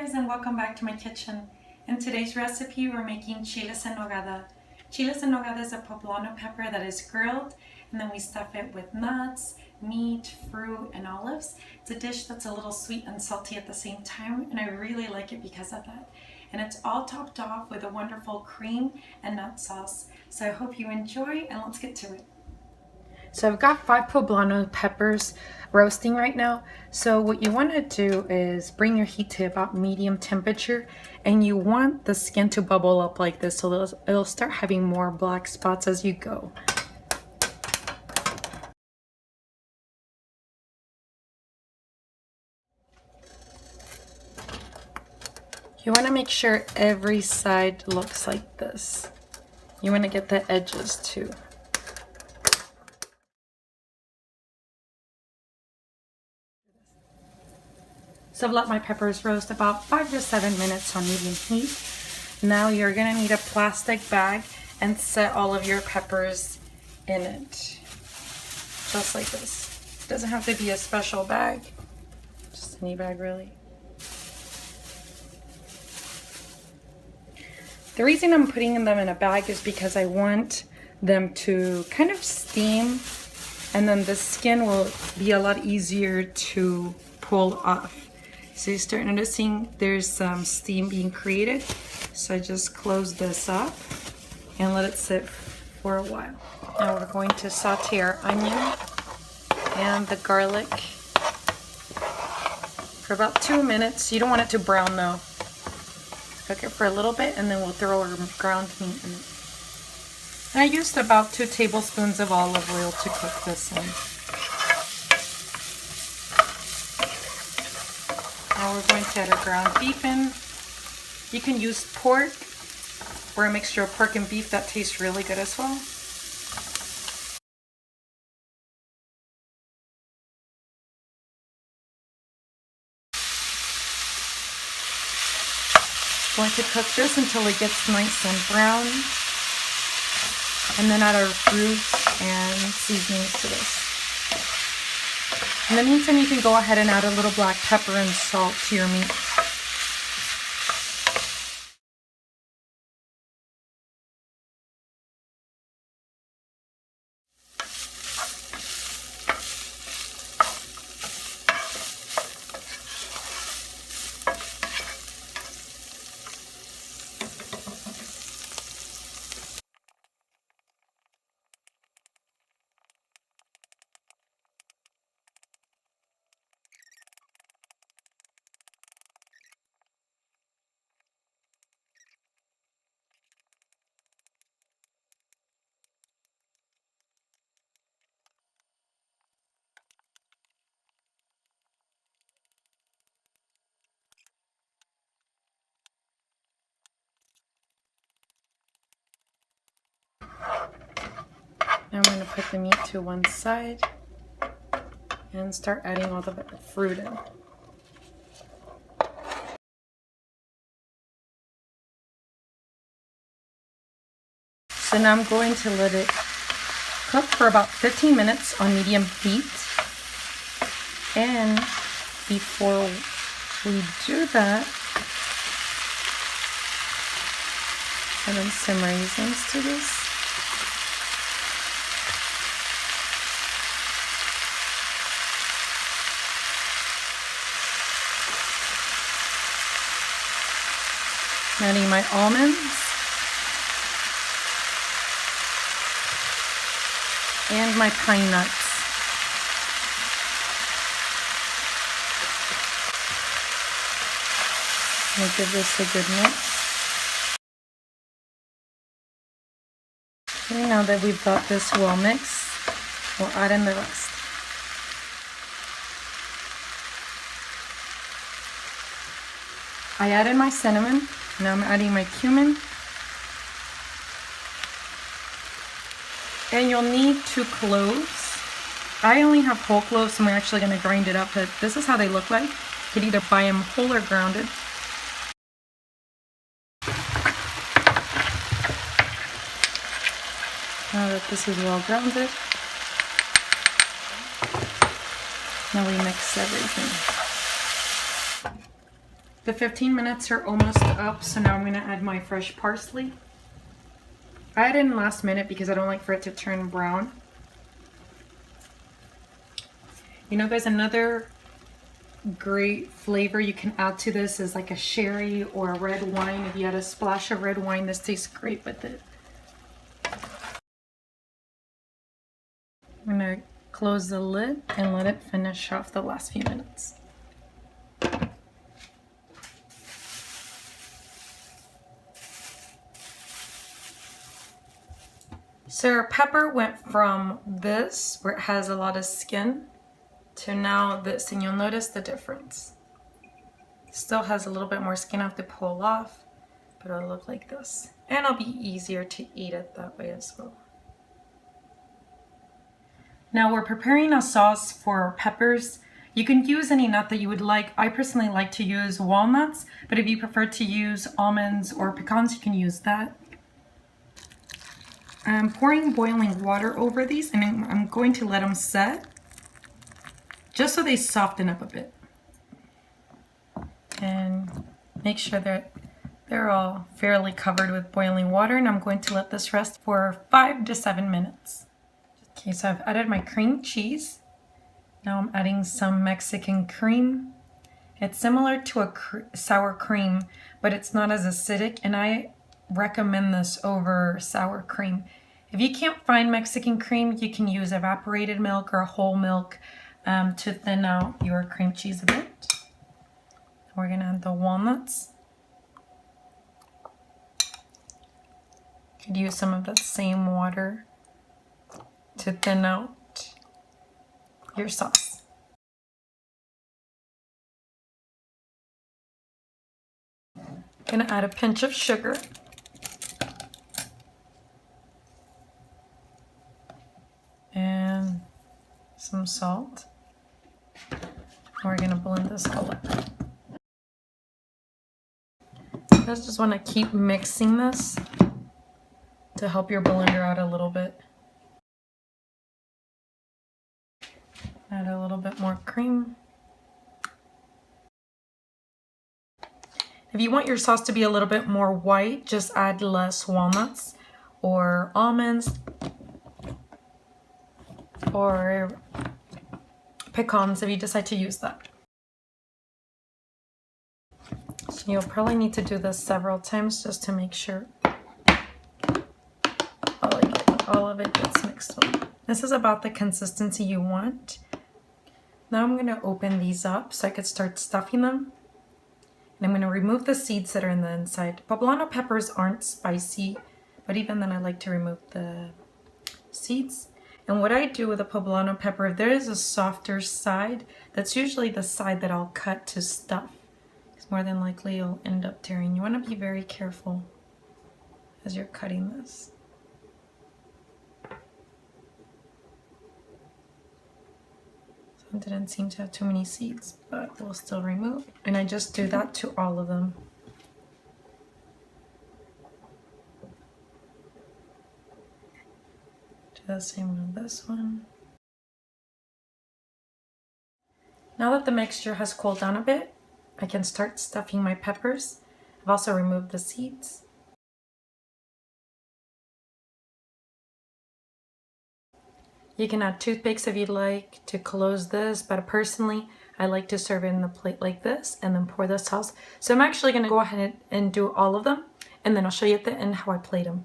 guys, and welcome back to my kitchen. In today's recipe we're making chiles en nogada. Chiles en nogada is a poblano pepper that is grilled and then we stuff it with nuts, meat, fruit, and olives. It's a dish that's a little sweet and salty at the same time, and I really like it because of that. And it's all topped off with a wonderful cream and nut sauce. So I hope you enjoy, and let's get to it. So I've got 5 poblano peppers roasting right now. So what you want to do is bring your heat to about medium temperature, and you want the skin to bubble up like this so it'll start having more black spots as you go. You want to make sure every side looks like this. You want to get the edges too. So I've let my peppers roast about 5 to 7 minutes on medium heat. Now you're gonna need a plastic bag and set all of your peppers in it. Just like this. It doesn't have to be a special bag. Just any bag really. The reason I'm putting them in a bag is because I want them to kind of steam, and then the skin will be a lot easier to pull off. So you start noticing there's some steam being created. So I just close this up and let it sit for a while. Now we're going to saute our onion and the garlic for about 2 minutes. You don't want it to brown though. Cook it for a little bit and then we'll throw our ground meat in it. And I used about 2 tablespoons of olive oil to cook this in. Now we're going to add our ground beef in. You can use pork or a mixture of pork and beef. That tastes really good as well. Going to cook this until it gets nice and brown. And then add our fruit and seasonings to this. In the meantime, you can go ahead and add a little black pepper and salt to your meat. Now I'm going to put the meat to one side and start adding all the fruit in. So now I'm going to let it cook for about 15 minutes on medium heat. And before we do that, add in some raisins to this. Adding my almonds and my pine nuts. I'll give this a good mix. Okay, now that we've got this well mixed, we'll add in the rest. I added my cinnamon. Now I'm adding my cumin. And you'll need 2 cloves. I only have whole cloves, so I'm actually going to grind it up, but this is how they look like. You could either buy them whole or grounded. Now that this is well grounded, now we mix everything. The 15 minutes are almost up, so now I'm going to add my fresh parsley. I add in last minute because I don't like for it to turn brown. You know, guys, another great flavor you can add to this is like a sherry or a red wine. If you add a splash of red wine, this tastes great with it. I'm going to close the lid and let it finish off the last few minutes. So our pepper went from this, where it has a lot of skin, to now this, and you'll notice the difference. Still has a little bit more skin I have to pull off, but it'll look like this. And it'll be easier to eat it that way as well. Now we're preparing a sauce for peppers. You can use any nut that you would like. I personally like to use walnuts, but if you prefer to use almonds or pecans, you can use that. I'm pouring boiling water over these, and I'm going to let them set just so they soften up a bit. And make sure that they're all fairly covered with boiling water, and I'm going to let this rest for 5 to 7 minutes. Okay, so I've added my cream cheese. Now I'm adding some Mexican cream. It's similar to a sour cream, but it's not as acidic, and I recommend this over sour cream. If you can't find Mexican cream, you can use evaporated milk or whole milk to thin out your cream cheese a bit. We're gonna add the walnuts. You could use some of that same water to thin out your sauce. Gonna add a pinch of sugar. And some salt. We're gonna blend this all up. You guys just want to keep mixing this to help your blender out a little bit. Add a little bit more cream. If you want your sauce to be a little bit more white, just add less walnuts or almonds or pecans if you decide to use that. So you'll probably need to do this several times just to make sure all of it gets mixed up. This is about the consistency you want. Now I'm going to open these up so I could start stuffing them. And I'm going to remove the seeds that are in the inside. Poblano peppers aren't spicy, but even then I like to remove the seeds. And what I do with a poblano pepper, if there is a softer side, that's usually the side that I'll cut to stuff. Because more than likely you'll end up tearing. You want to be very careful as you're cutting this. So it didn't seem to have too many seeds, but we'll still remove. And I just do that to all of them. Do the same with this one. Now that the mixture has cooled down a bit, I can start stuffing my peppers. I've also removed the seeds. You can add toothpicks if you'd like to close this, but personally, I like to serve it in the plate like this and then pour the sauce. So I'm actually going to go ahead and do all of them, and then I'll show you at the end how I plate them.